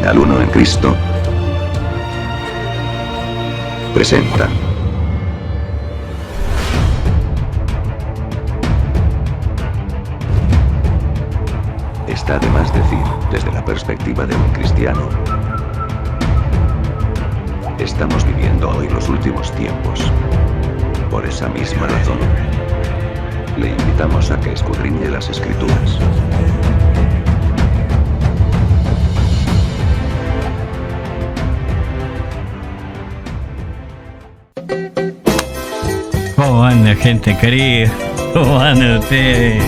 al Uno en Cristo presenta Está de más decir, desde la perspectiva de un cristiano. Estamos viviendo hoy los últimos tiempos. Por esa misma razón, le invitamos a que escudriñe las Escrituras. ¿Cómo anda, gente querida? ¿Cómo andan ustedes?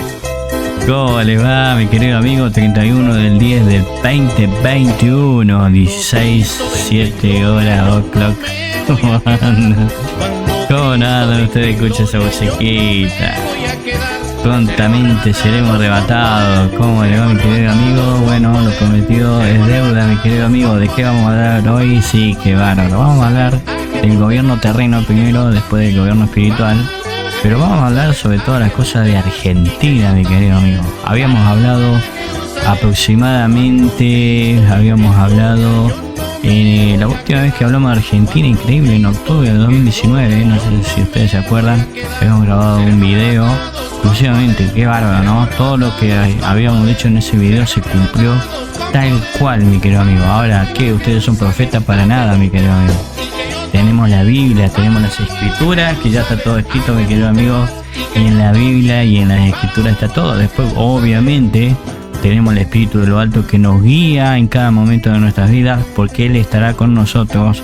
¿Cómo les va, mi querido amigo? 31 del 10 del 2021, 16, 7 horas, o'clock. ¿Cómo andan? ¿Cómo andan ustedes? Escucha esa musiquita. Prontamente seremos arrebatados. ¿Cómo le va, mi querido amigo? Bueno, lo prometido es deuda, mi querido amigo. ¿De qué vamos a hablar hoy? Sí, qué bárbaro. Vamos a hablar del gobierno terreno primero, después del gobierno espiritual. Pero vamos a hablar sobre todas las cosas de Argentina, mi querido amigo. Habíamos hablado aproximadamente, la última vez que hablamos de Argentina, increíble, en octubre de 2019, no sé si ustedes se acuerdan, habíamos grabado un video, exclusivamente, qué bárbaro, ¿no? Todo lo que habíamos dicho en ese video se cumplió tal cual, mi querido amigo. Ahora, ¿qué? ¿Ustedes son profetas? Para nada, mi querido amigo. Tenemos la Biblia, tenemos las Escrituras, que ya está todo escrito, mi querido amigo. Y en la Biblia y en las Escrituras está todo. Después, obviamente, tenemos el Espíritu de lo Alto que nos guía en cada momento de nuestras vidas, porque Él estará con nosotros,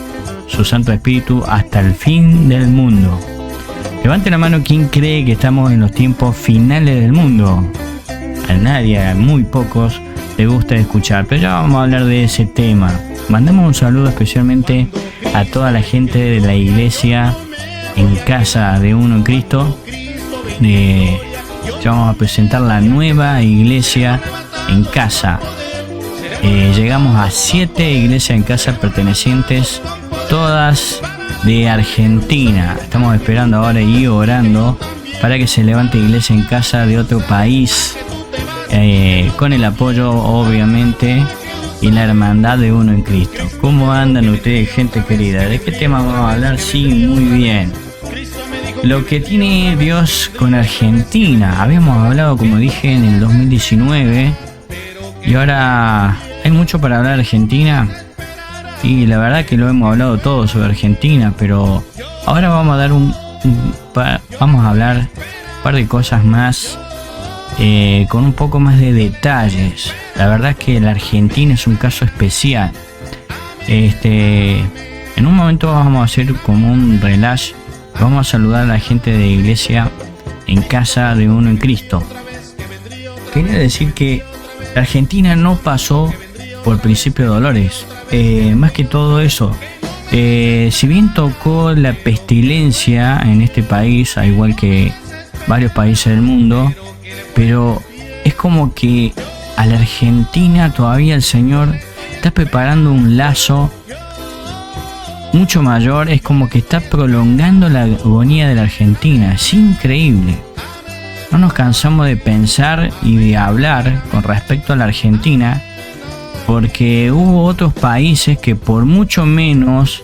su Santo Espíritu, hasta el fin del mundo. Levante la mano quien cree que estamos en los tiempos finales del mundo. A nadie, a muy pocos, le gusta escuchar, pero ya vamos a hablar de ese tema. Mandamos un saludo especialmente a toda la gente de la iglesia en casa de Uno en Cristo. Ya vamos a presentar la nueva iglesia en casa. Llegamos a 7 iglesias en casa pertenecientes, todas de Argentina. Estamos esperando ahora y orando para que se levante iglesia en casa de otro país, con el apoyo, obviamente, y la hermandad de Uno en Cristo. ¿Cómo andan ustedes, gente querida? ¿De qué tema vamos a hablar? Sí, muy bien. Lo que tiene Dios con Argentina. Habíamos hablado, como dije, en el 2019. Y ahora hay mucho para hablar de Argentina. Sí, la verdad que lo hemos hablado todo sobre Argentina. Pero ahora vamos a dar vamos a hablar un par de cosas más, con un poco más de detalles. La verdad es que la Argentina es un caso especial. En un momento vamos a hacer como un relax. Vamos a saludar a la gente de iglesia en casa de Uno en Cristo. Quería decir que la Argentina no pasó por principio de dolores. Más que todo eso, si bien tocó la pestilencia en este país, al igual que varios países del mundo, pero es como que a la Argentina todavía el Señor está preparando un lazo mucho mayor. Es como que está prolongando la agonía de la Argentina. Es increíble. No nos cansamos de pensar y de hablar con respecto a la Argentina, porque hubo otros países que por mucho menos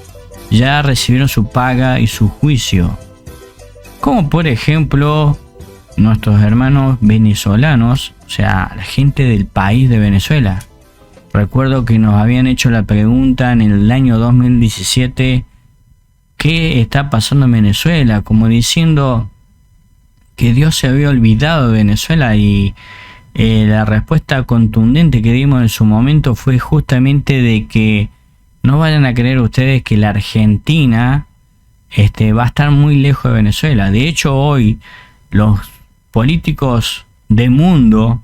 ya recibieron su paga y su juicio, como por ejemplo nuestros hermanos venezolanos, o sea, la gente del país de Venezuela. Recuerdo que nos habían hecho la pregunta en el año 2017, ¿qué está pasando en Venezuela? Como diciendo que Dios se había olvidado de Venezuela, y la respuesta contundente que dimos en su momento fue justamente de que no vayan a creer ustedes que la Argentina va a estar muy lejos de Venezuela. De hecho, hoy los políticos del mundo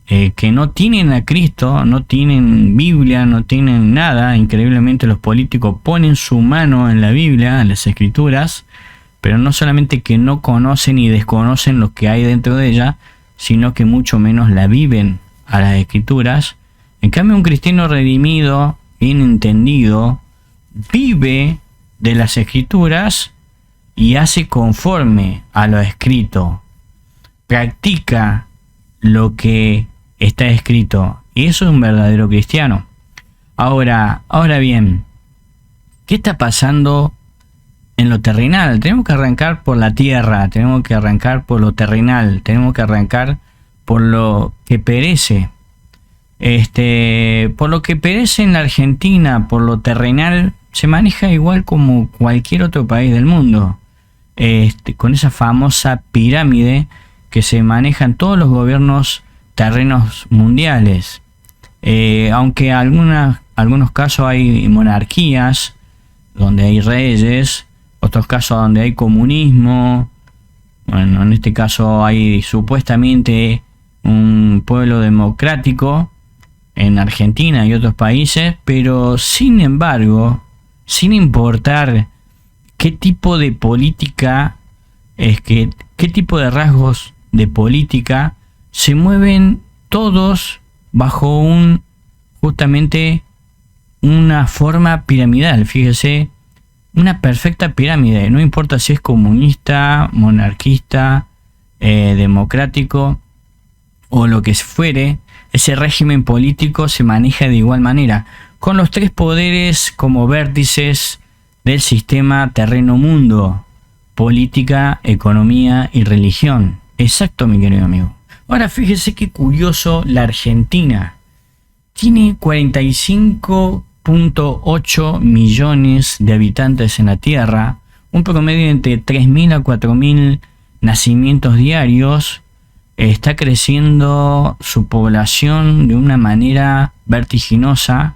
que no tienen a Cristo, no tienen Biblia, no tienen nada. Increíblemente los políticos ponen su mano en la Biblia, en las Escrituras, pero no solamente que no conocen y desconocen lo que hay dentro de ella, sino que mucho menos la viven a las Escrituras. En cambio, un cristiano redimido, bien entendido, vive de las Escrituras y hace conforme a lo escrito. Practica lo que está escrito. Y eso es un verdadero cristiano. Ahora bien, ¿qué está pasando en lo terrenal? Tenemos que arrancar por la tierra, tenemos que arrancar por lo terrenal, tenemos que arrancar por lo que perece. Por lo que perece en la Argentina, por lo terrenal, se maneja igual como cualquier otro país del mundo. Con esa famosa pirámide que se maneja en todos los gobiernos terrenos mundiales. Aunque algunos casos hay monarquías donde hay reyes, otros casos donde hay comunismo. Bueno, en este caso hay supuestamente un pueblo democrático en Argentina y otros países, pero sin embargo, sin importar qué tipo de política qué tipo de rasgos de política, se mueven todos bajo justamente una forma piramidal. Fíjese, una perfecta pirámide, no importa si es comunista, monarquista, democrático o lo que fuere, ese régimen político se maneja de igual manera, con los tres poderes como vértices del sistema terreno-mundo: política, economía y religión. Exacto, mi querido amigo. Ahora fíjese qué curioso, la Argentina tiene 45.8 millones de habitantes en la Tierra, un promedio entre 3.000 a 4.000 nacimientos diarios. Está creciendo su población de una manera vertiginosa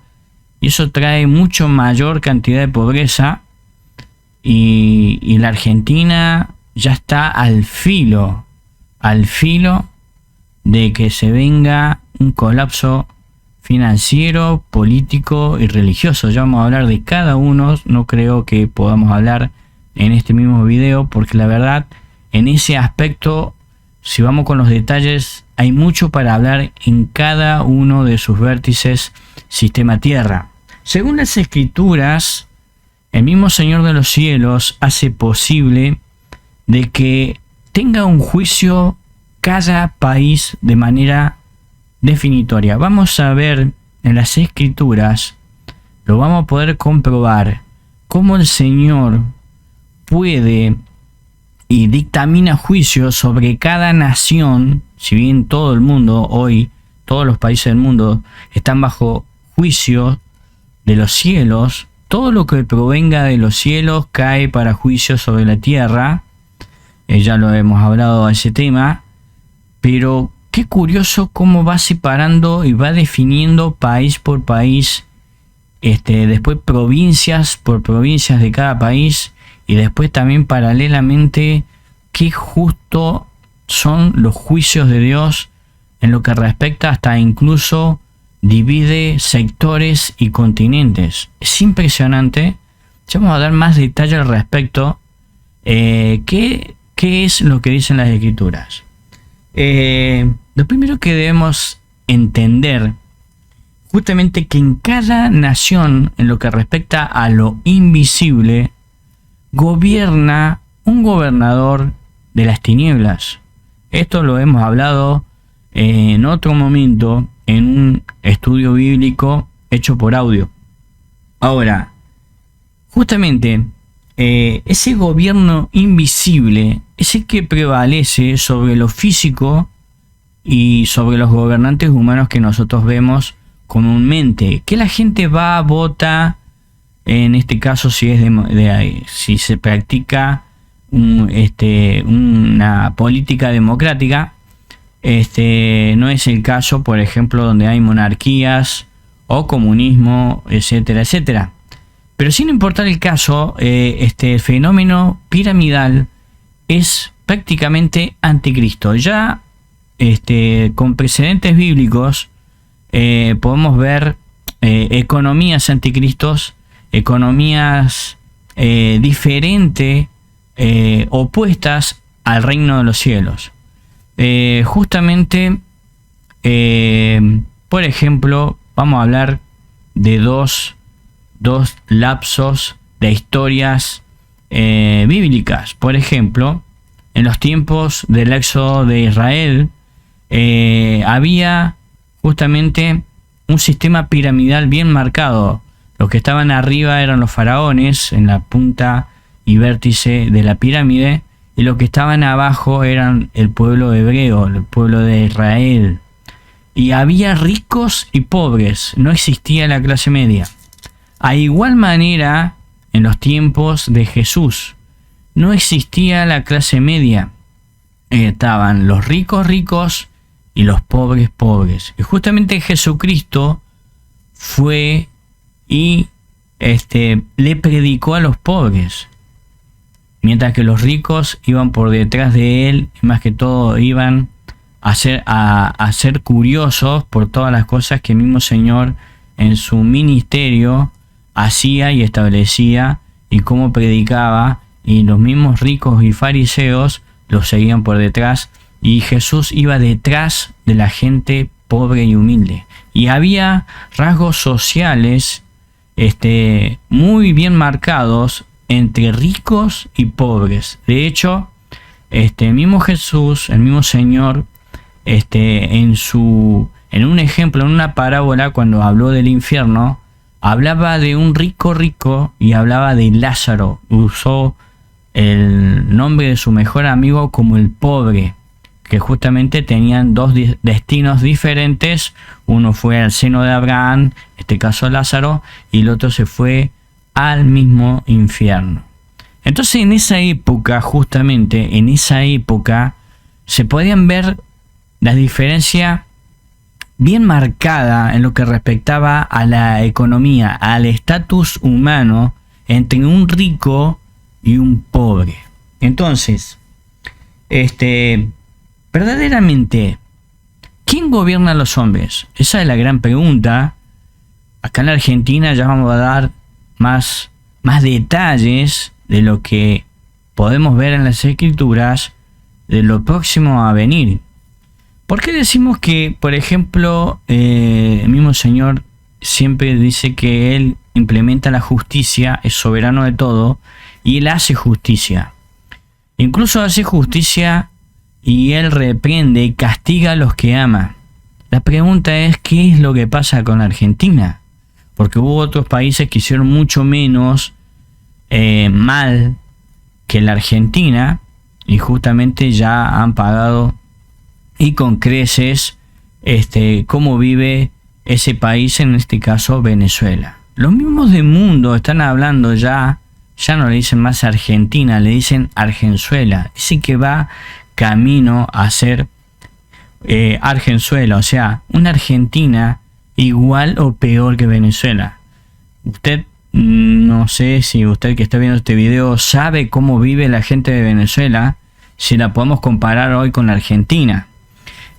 y eso trae mucho mayor cantidad de pobreza, y la Argentina ya está al filo de que se venga un colapso financiero, político y religioso. Ya vamos a hablar de cada uno, no creo que podamos hablar en este mismo video, porque la verdad, en ese aspecto, si vamos con los detalles, hay mucho para hablar en cada uno de sus vértices sistema tierra. Según las escrituras, el mismo Señor de los cielos hace posible de que tenga un juicio cada país de manera definitoria. Vamos a ver en las escrituras, lo vamos a poder comprobar, cómo el Señor puede y dictamina juicios sobre cada nación. Si bien todo el mundo hoy, todos los países del mundo están bajo juicio de los cielos, todo lo que provenga de los cielos cae para juicio sobre la tierra. Ya lo hemos hablado de ese tema, pero qué curioso cómo va separando y va definiendo país por país, después provincias por provincias de cada país, y después también paralelamente qué justo son los juicios de Dios en lo que respecta, hasta incluso divide sectores y continentes. Es impresionante. Ya vamos a dar más detalle al respecto. ¿Qué es lo que dicen las escrituras? Lo primero que debemos entender, justamente, que en cada nación, en lo que respecta a lo invisible, gobierna un gobernador de las tinieblas. Esto lo hemos hablado en otro momento en un estudio bíblico hecho por audio. Ahora, justamente ese gobierno invisible es el que prevalece sobre lo físico y sobre los gobernantes humanos que nosotros vemos comúnmente, que la gente va, vota. En este caso, si se practica una política democrática, no es el caso, por ejemplo, donde hay monarquías o comunismo, etcétera, etcétera. Pero sin importar el caso, este fenómeno piramidal es prácticamente anticristo. Ya con precedentes bíblicos podemos ver economías anticristos, economías diferentes, opuestas al reino de los cielos. Justamente, por ejemplo, vamos a hablar de dos lapsos de historias bíblicas. Por ejemplo, en los tiempos del éxodo de Israel, había justamente un sistema piramidal bien marcado. Los que estaban arriba eran los faraones, en la punta y vértice de la pirámide, y los que estaban abajo eran el pueblo hebreo, el pueblo de Israel. Y había ricos y pobres, no existía la clase media. A igual manera, en los tiempos de Jesús, no existía la clase media. Estaban los ricos ricos y los pobres pobres. Y justamente Jesucristo fue y le predicó a los pobres, mientras que los ricos iban por detrás de él, y más que todo iban a ser curiosos por todas las cosas que el mismo Señor en su ministerio hacía y establecía, y cómo predicaba, y los mismos ricos y fariseos los seguían por detrás, y Jesús iba detrás de la gente pobre y humilde. Y había rasgos sociales muy bien marcados entre ricos y pobres. De hecho, el mismo Jesús, el mismo Señor, en un ejemplo, en una parábola, cuando habló del infierno, hablaba de un rico rico y hablaba de Lázaro. Usó el nombre de su mejor amigo como el pobre, que justamente tenían dos destinos diferentes. Uno fue al seno de Abraham, en este caso Lázaro, y el otro se fue al mismo infierno. Entonces, en esa época, justamente en esa época, se podían ver la diferencia bien marcada en lo que respectaba a la economía, al estatus humano entre un rico y un pobre. Entonces, verdaderamente, ¿quién gobierna a los hombres? Esa es la gran pregunta. Acá en la Argentina ya vamos a dar más detalles de lo que podemos ver en las Escrituras de lo próximo a venir. ¿Por qué decimos que, por ejemplo, el mismo Señor siempre dice que Él implementa la justicia, es soberano de todo, y Él hace justicia? Incluso hace justicia y Él reprende y castiga a los que ama. La pregunta es, ¿qué es lo que pasa con Argentina? Porque hubo otros países que hicieron mucho menos mal que la Argentina, y justamente ya han pagado y con creces cómo vive ese país, en este caso Venezuela. Los mismos del mundo están hablando ya no le dicen más Argentina, le dicen Argenzuela. Dicen que va camino a ser Argenzuela, o sea, una Argentina igual o peor que Venezuela. Usted, no sé si usted que está viendo este video sabe cómo vive la gente de Venezuela, si la podemos comparar hoy con la Argentina.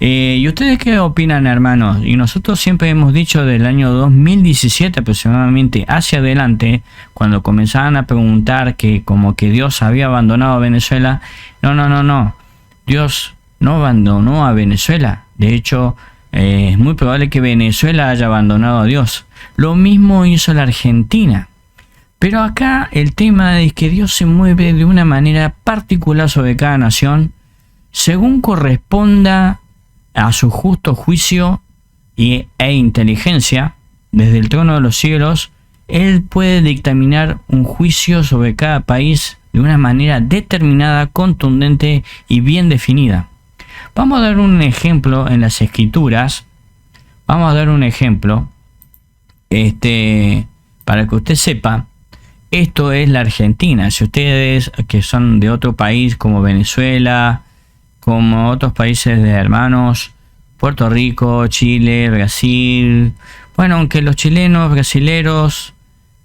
¿Y ustedes qué opinan, hermanos? Y nosotros siempre hemos dicho del año 2017 aproximadamente hacia adelante, cuando comenzaban a preguntar que como que Dios había abandonado a Venezuela. No. Dios no abandonó a Venezuela. De hecho, es muy probable que Venezuela haya abandonado a Dios. Lo mismo hizo la Argentina. Pero acá el tema es que Dios se mueve de una manera particular sobre cada nación, según corresponda a su justo juicio e inteligencia. Desde el trono de los cielos, Él puede dictaminar un juicio sobre cada país de una manera determinada, contundente y bien definida. Vamos a dar un ejemplo en las Escrituras. Vamos a dar un ejemplo para que usted sepa. Esto es la Argentina. Si ustedes que son de otro país como Venezuela, como otros países de hermanos, Puerto Rico, Chile, Brasil, bueno, aunque los chilenos, brasileros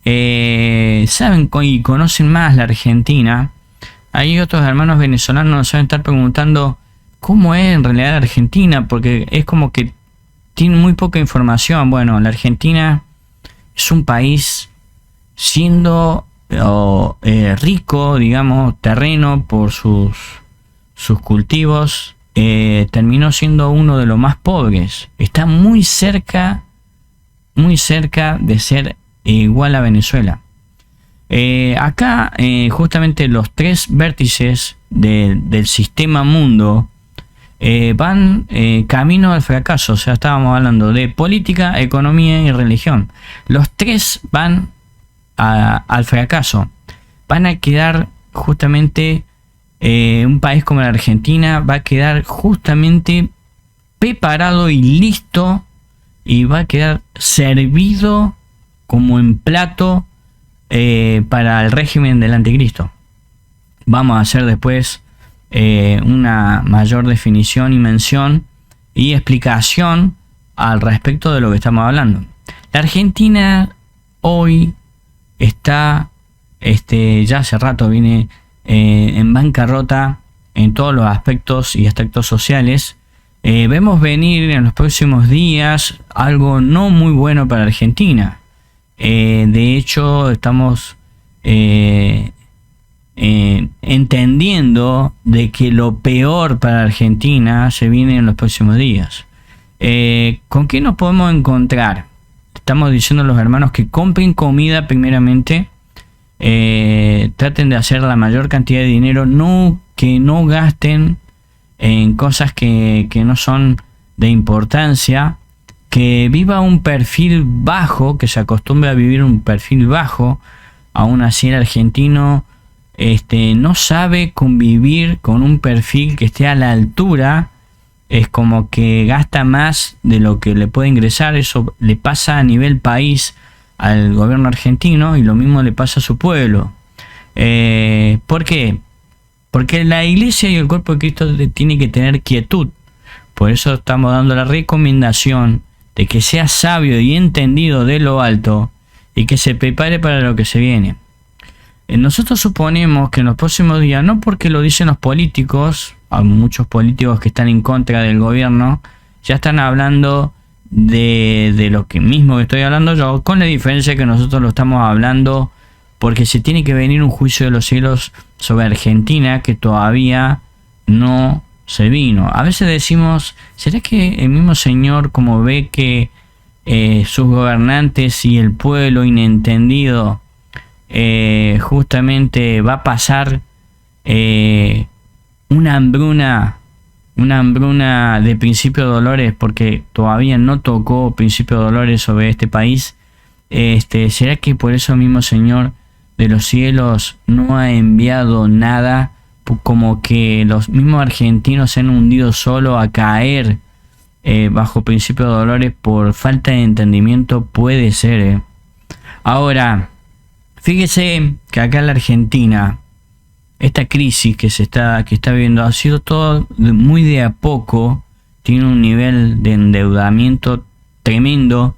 saben y conocen más la Argentina, hay otros hermanos venezolanos nos saben estar preguntando cómo es en realidad la Argentina, porque es como que tienen muy poca información. Bueno, la Argentina es un país siendo rico, digamos, terreno por sus cultivos, terminó siendo uno de los más pobres. Está muy cerca de ser igual a Venezuela. Acá justamente los tres vértices del sistema mundo van camino al fracaso. O sea, estábamos hablando de política, economía y religión. Los tres van al fracaso. Van a quedar justamente, un país como la Argentina va a quedar justamente preparado y listo, y va a quedar servido como en plato para el régimen del anticristo. Vamos a hacer después una mayor definición y mención y explicación al respecto de lo que estamos hablando. La Argentina hoy está, ya hace rato viene en bancarrota en todos los aspectos y aspectos sociales. Vemos venir en los próximos días algo no muy bueno para Argentina. De hecho, estamos entendiendo de que lo peor para Argentina se viene en los próximos días. ¿Con qué nos podemos encontrar? Estamos diciendo a los hermanos que compren comida primeramente. Traten de hacer la mayor cantidad de dinero, que no gasten en cosas que no son de importancia, que viva un perfil bajo, que se acostumbre a vivir un perfil bajo. Aún así el argentino no sabe convivir con un perfil que esté a la altura. Es como que gasta más de lo que le puede ingresar. Eso le pasa a nivel país al gobierno argentino, y lo mismo le pasa a su pueblo. ¿Por qué? Porque la iglesia y el cuerpo de Cristo tiene que tener quietud. Por eso estamos dando la recomendación de que sea sabio y entendido de lo alto, y que se prepare para lo que se viene. Nosotros suponemos que en los próximos días, no porque lo dicen los políticos, hay muchos políticos que están en contra del gobierno, ya están hablando de lo que mismo que estoy hablando yo, con la diferencia que nosotros lo estamos hablando porque se tiene que venir un juicio de los cielos sobre Argentina que todavía no se vino. A veces decimos, ¿será que el mismo Señor, como ve que sus gobernantes y el pueblo inentendido justamente va a pasar una hambruna de principio de dolores, porque todavía no tocó principio de dolores sobre este país? ¿Será que por eso mismo Señor de los cielos no ha enviado nada? Como que los mismos argentinos se han hundido solo a caer bajo principio de dolores por falta de entendimiento. Puede ser. Ahora, fíjese que acá en la Argentina, esta crisis que está viviendo ha sido todo muy de a poco. Tiene un nivel de endeudamiento tremendo.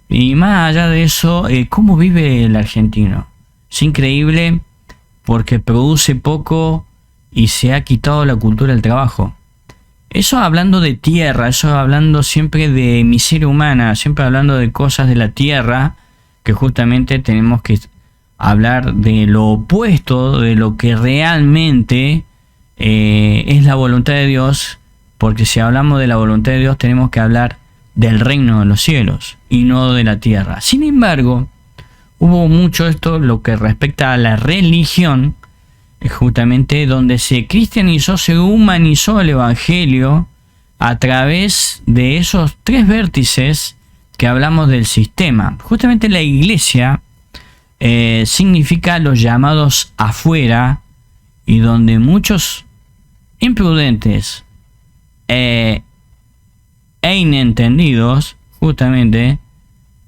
Y más allá de eso, ¿cómo vive el argentino? Es increíble, porque produce poco y se ha quitado la cultura del trabajo. Eso hablando de tierra, eso hablando siempre de miseria humana, siempre hablando de cosas de la tierra, que justamente tenemos que hablar de lo opuesto, de lo que realmente es la voluntad de Dios, porque si hablamos de la voluntad de Dios tenemos que hablar del reino de los cielos y no de la tierra. Sin embargo, hubo mucho esto lo que respecta a la religión, justamente donde se cristianizó, se humanizó el evangelio a través de esos tres vértices que hablamos del sistema. Justamente la iglesia significa los llamados afuera, y donde muchos imprudentes e inentendidos justamente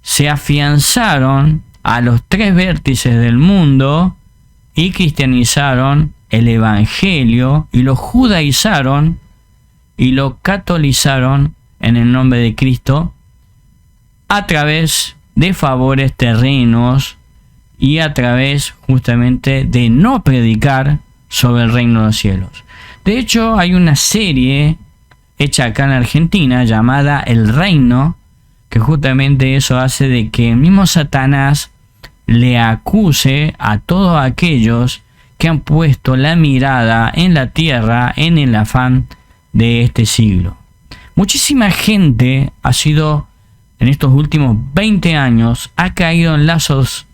se afianzaron a los tres vértices del mundo y cristianizaron el evangelio y lo judaizaron y lo catolizaron en el nombre de Cristo a través de favores terrenos y a través justamente de no predicar sobre el reino de los cielos. De hecho, hay una serie hecha acá en Argentina llamada El Reino, que justamente eso hace de que el mismo Satanás le acuse a todos aquellos que han puesto la mirada en la tierra en el afán de este siglo. Muchísima gente ha sido, en estos últimos 20 años, ha caído en lazos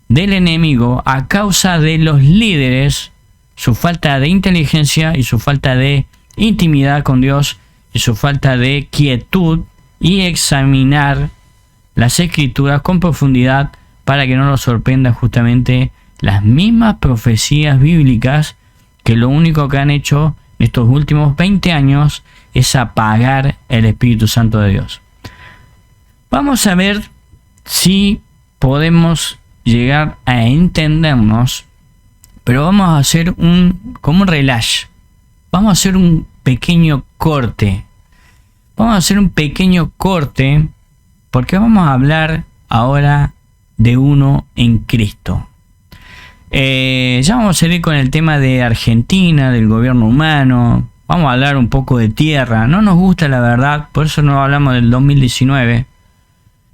del enemigo a causa de los líderes, su falta de inteligencia y su falta de intimidad con Dios y su falta de quietud, y examinar las escrituras con profundidad para que no nos sorprendan justamente las mismas profecías bíblicas que lo único que han hecho en estos últimos 20 años es apagar el Espíritu Santo de Dios. Vamos a ver si podemos llegar a entendernos, pero vamos a hacer como un relash. Vamos a hacer un pequeño corte. Vamos a hacer un pequeño corte porque vamos a hablar ahora de uno en Cristo. Ya vamos a seguir con el tema de Argentina, del gobierno humano. Vamos a hablar un poco de tierra. No nos gusta la verdad, por eso no hablamos del 2019.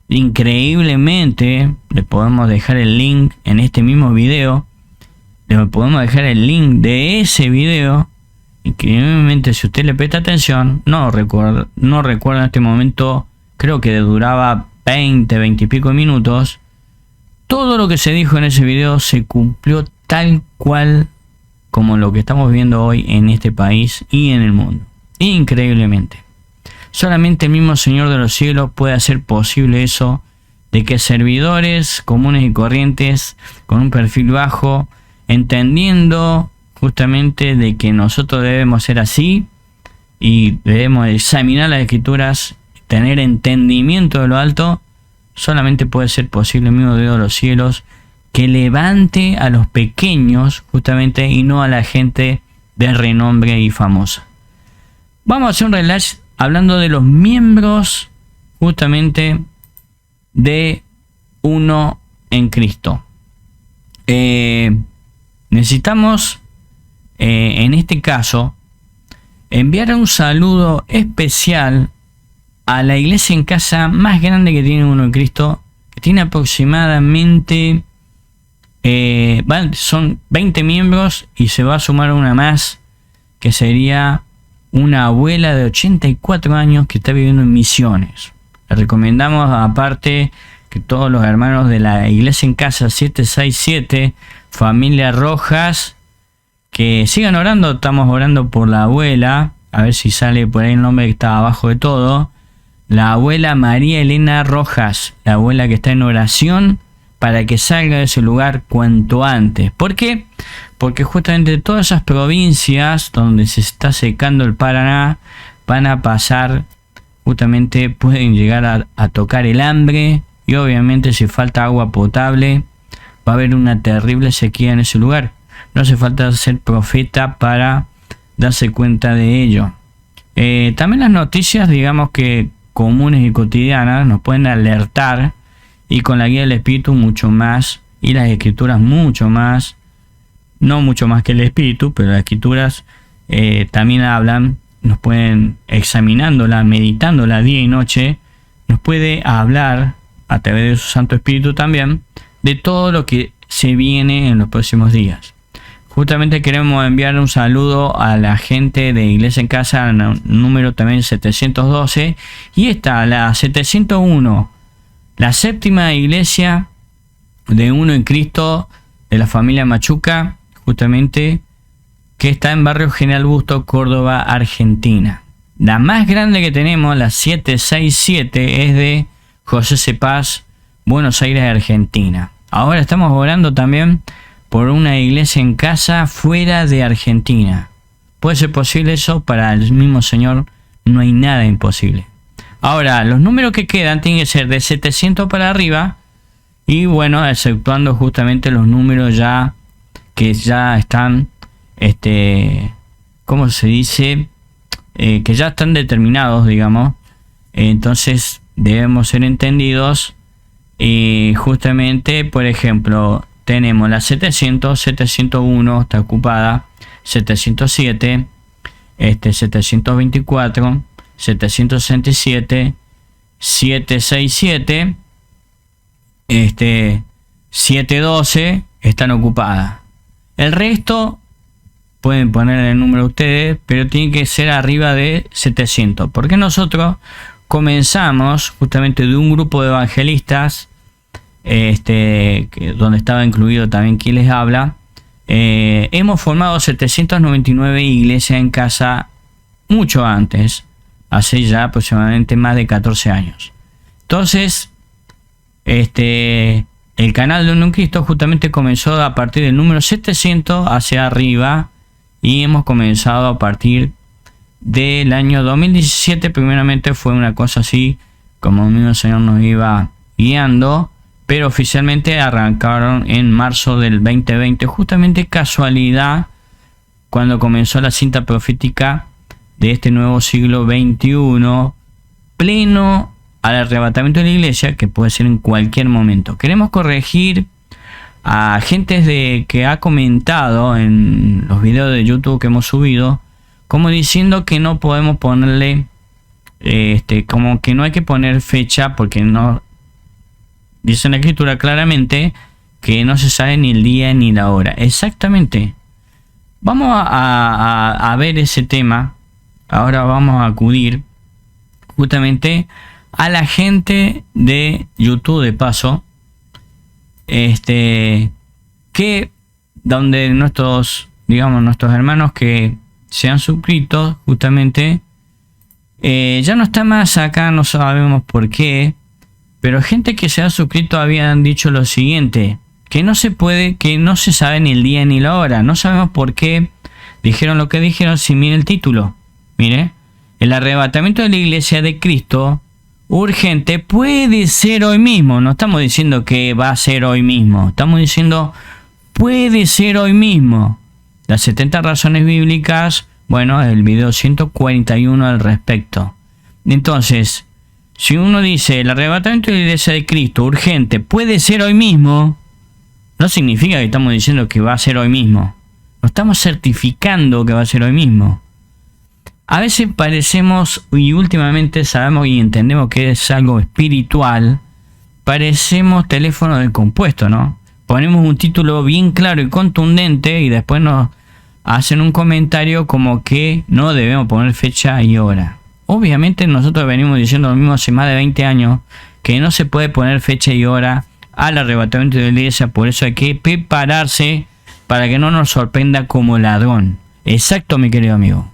Increíblemente, le podemos dejar el link en este mismo video. Le podemos dejar el link de ese video. Increíblemente, si usted le presta atención, no recuerdo en este momento, creo que duraba 20 y pico minutos. Todo lo que se dijo en ese video se cumplió tal cual como lo que estamos viendo hoy en este país y en el mundo. Increíblemente. Solamente el mismo Señor de los cielos puede hacer posible eso, de que servidores comunes y corrientes con un perfil bajo, entendiendo justamente de que nosotros debemos ser así y debemos examinar las escrituras, tener entendimiento de lo alto, solamente puede ser posible el mismo Dios de los cielos que levante a los pequeños justamente y no a la gente de renombre y famosa. Vamos a hacer un relax hablando de los miembros justamente de uno en Cristo. Necesitamos en este caso enviar un saludo especial a la iglesia en casa más grande que tiene uno en Cristo, que tiene aproximadamente son 20 miembros y se va a sumar una más que sería una abuela de 84 años que está viviendo en Misiones. Le recomendamos aparte que todos los hermanos de la iglesia en casa 767, familia Rojas, que sigan orando. Estamos orando por la abuela, a ver si sale por ahí el nombre que está abajo de todo. La abuela María Elena Rojas, la abuela que está en oración para que salga de ese lugar cuanto antes. ¿Por qué? Porque justamente todas esas provincias donde se está secando el Paraná van a pasar, justamente pueden llegar a tocar el hambre, y obviamente si falta agua potable va a haber una terrible sequía en ese lugar. No hace falta ser profeta para darse cuenta de ello. También las noticias, digamos que comunes y cotidianas, nos pueden alertar, y con la guía del Espíritu mucho más, y las escrituras mucho más, no mucho más que el Espíritu, pero las escrituras también hablan, nos pueden, examinándola, meditándola día y noche, nos puede hablar a través de su Santo Espíritu también de todo lo que se viene en los próximos días. Justamente queremos enviar un saludo a la gente de Iglesia en Casa, número también 712, y esta, la 701, la séptima iglesia de uno en Cristo de la familia Machuca, justamente, que está en barrio General Busto, Córdoba, Argentina. La más grande que tenemos, la 767, es de José Cepaz, Buenos Aires, Argentina. Ahora estamos orando también por una iglesia en casa fuera de Argentina. ¿Puede ser posible eso? Para el mismo Señor no hay nada imposible. Ahora, los números que quedan tienen que ser de 700 para arriba, y bueno, exceptuando justamente los números ya que ya están, ¿cómo se dice? Que ya están determinados, digamos. Entonces debemos ser entendidos. Y justamente, por ejemplo, tenemos la 700, 701 está ocupada, 707, 724, 767, 767, 712 están ocupadas. El resto pueden poner el número ustedes, pero tiene que ser arriba de 700, porque nosotros comenzamos justamente de un grupo de evangelistas, donde estaba incluido también quien les habla. Hemos formado 799 iglesias en casa mucho antes, hace ya aproximadamente más de 14 años. Entonces, el canal de Un Cristo justamente comenzó a partir del número 700 hacia arriba, y hemos comenzado a partir del año 2017. Primeramente fue una cosa así, como el mismo Señor nos iba guiando, pero oficialmente arrancaron en marzo del 2020, justamente casualidad, cuando comenzó la cinta profética de este nuevo siglo XXI, pleno al arrebatamiento de la iglesia, que puede ser en cualquier momento. Queremos corregir a gente que ha comentado en los videos de YouTube que hemos subido, como diciendo que no podemos ponerle, como que no hay que poner fecha, porque no dice en la escritura claramente que no se sabe ni el día ni la hora. Exactamente. Vamos a ver ese tema. Ahora vamos a acudir justamente a la gente de YouTube, de paso, que donde nuestros hermanos que se han suscrito justamente, ya no está más acá, no sabemos por qué, pero gente que se ha suscrito habían dicho lo siguiente, que no se puede, que no se sabe ni el día ni la hora. No sabemos por qué dijeron lo que dijeron. Si mire el título, mire, el arrebatamiento de la iglesia de Cristo urgente puede ser hoy mismo. No estamos diciendo que va a ser hoy mismo, estamos diciendo puede ser hoy mismo. Las 70 razones bíblicas, bueno, el video 141 al respecto. Entonces, si uno dice el arrebatamiento de la iglesia de Cristo urgente puede ser hoy mismo, no significa que estamos diciendo que va a ser hoy mismo. No estamos certificando que va a ser hoy mismo. A veces parecemos, y últimamente sabemos y entendemos que es algo espiritual, parecemos teléfono descompuesto, ¿no? Ponemos un título bien claro y contundente y después nos hacen un comentario como que no debemos poner fecha y hora. Obviamente nosotros venimos diciendo lo mismo hace más de 20 años, que no se puede poner fecha y hora al arrebatamiento de la iglesia. Por eso hay que prepararse para que no nos sorprenda como ladrón. Exacto, mi querido amigo.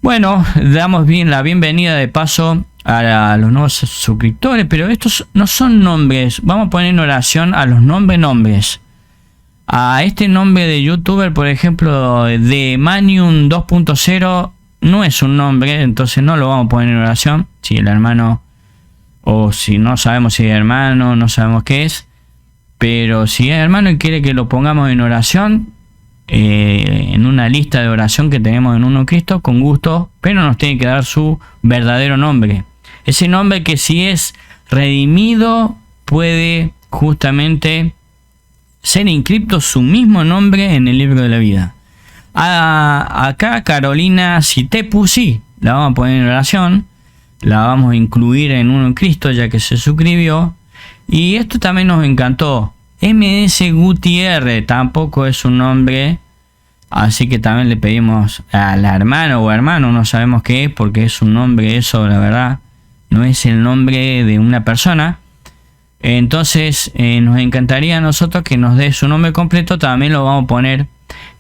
Bueno, damos la bienvenida de paso a los nuevos suscriptores, pero estos no son nombres. Vamos a poner en oración a los nombres. A este nombre de youtuber, por ejemplo, de Manium 2.0, no es un nombre, entonces no lo vamos a poner en oración. Si el hermano, o si no sabemos si es hermano, no sabemos qué es, pero si es hermano y quiere que lo pongamos en oración, en una lista de oración que tenemos en Uno Cristo, con gusto, pero nos tiene que dar su verdadero nombre. Ese nombre que, si es redimido, puede justamente ser inscrito su mismo nombre en el libro de la vida. Acá Carolina Citepu, sí, la vamos a poner en oración, la vamos a incluir en Uno Cristo ya que se suscribió. Y esto también nos encantó. MS Gutiérrez tampoco es un nombre, así que también le pedimos a la hermana o hermano, no sabemos qué es, porque es un nombre, eso la verdad no es el nombre de una persona. Entonces nos encantaría a nosotros que nos dé su nombre completo, también lo vamos a poner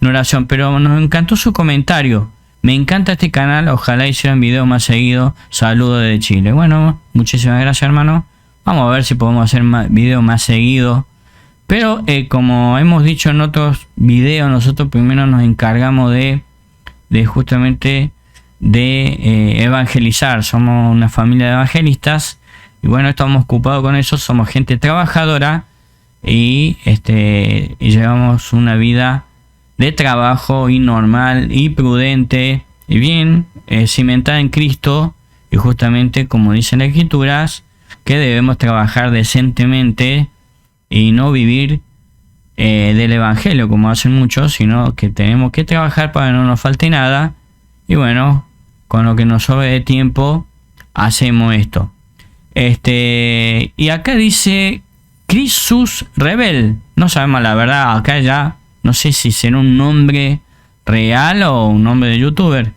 en oración. Pero nos encantó su comentario, me encanta este canal, ojalá hicieran videos más seguidos, saludos desde Chile. Bueno, muchísimas gracias, hermano, vamos a ver si podemos hacer videos más seguidos. Pero como hemos dicho en otros videos, nosotros primero nos encargamos de justamente de evangelizar. Somos una familia de evangelistas y bueno, estamos ocupados con eso. Somos gente trabajadora y llevamos una vida de trabajo y normal y prudente y bien cimentada en Cristo. Y justamente como dicen las escrituras, que debemos trabajar decentemente y no vivir del evangelio como hacen muchos, sino que tenemos que trabajar para que no nos falte nada. Y bueno, con lo que nos sobre de tiempo hacemos esto. Y acá dice Crisus Rebel, no sabemos la verdad, acá ya no sé si será un nombre real o un nombre de youtuber.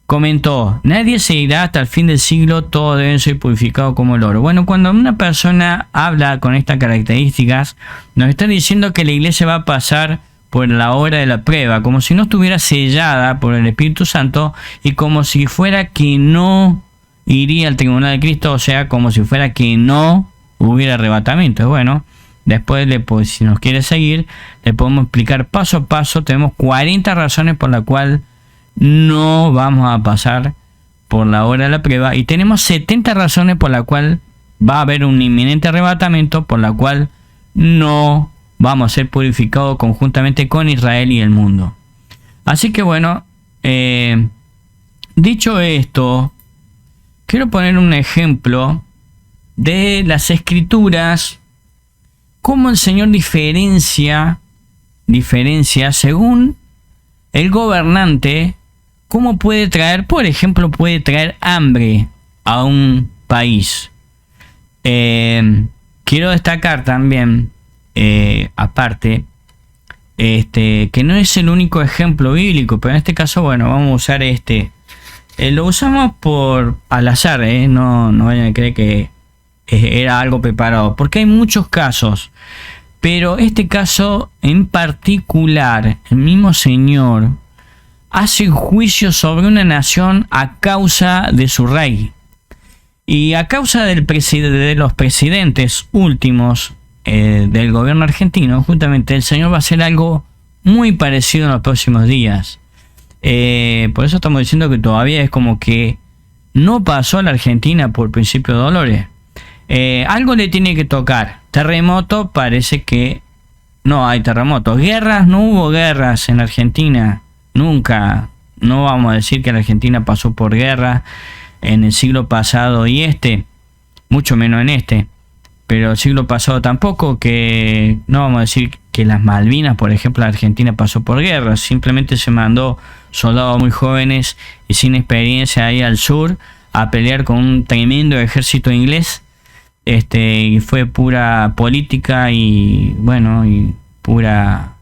Comentó: nadie se irá hasta el fin del siglo, todos deben ser purificados como el oro. Bueno, cuando una persona habla con estas características, nos está diciendo que la iglesia va a pasar por la hora de la prueba, como si no estuviera sellada por el Espíritu Santo y como si fuera que no iría al tribunal de Cristo, o sea, como si fuera que no hubiera arrebatamiento. Bueno, después, si nos quiere seguir, le podemos explicar paso a paso. Tenemos 40 razones por las cuales no vamos a pasar por la hora de la prueba y tenemos 70 razones por las cuales va a haber un inminente arrebatamiento, por la cual no vamos a ser purificados conjuntamente con Israel y el mundo. Así que bueno, dicho esto, quiero poner un ejemplo de las escrituras, cómo el Señor diferencia según el gobernante, cómo puede traer, por ejemplo, puede traer hambre a un país. Quiero destacar también, aparte, que no es el único ejemplo bíblico, pero en este caso, bueno, vamos a usar este. Lo usamos al azar, no vayan a creer que era algo preparado, porque hay muchos casos, pero este caso en particular, el mismo Señor hace juicio sobre una nación a causa de su rey. Y a causa de los presidentes últimos del gobierno argentino, justamente el Señor va a hacer algo muy parecido en los próximos días. Por eso estamos diciendo que todavía es como que no pasó a la Argentina por principio de dolores. Algo le tiene que tocar. Terremoto, parece que no hay terremotos. Guerras, no hubo guerras en Argentina. Nunca. No vamos a decir que la Argentina pasó por guerra en el siglo pasado y mucho menos en pero el siglo pasado tampoco, que no vamos a decir que las Malvinas, por ejemplo, la Argentina pasó por guerra, simplemente se mandó soldados muy jóvenes y sin experiencia ahí al sur a pelear con un tremendo ejército inglés, y fue pura política y bueno, y pura,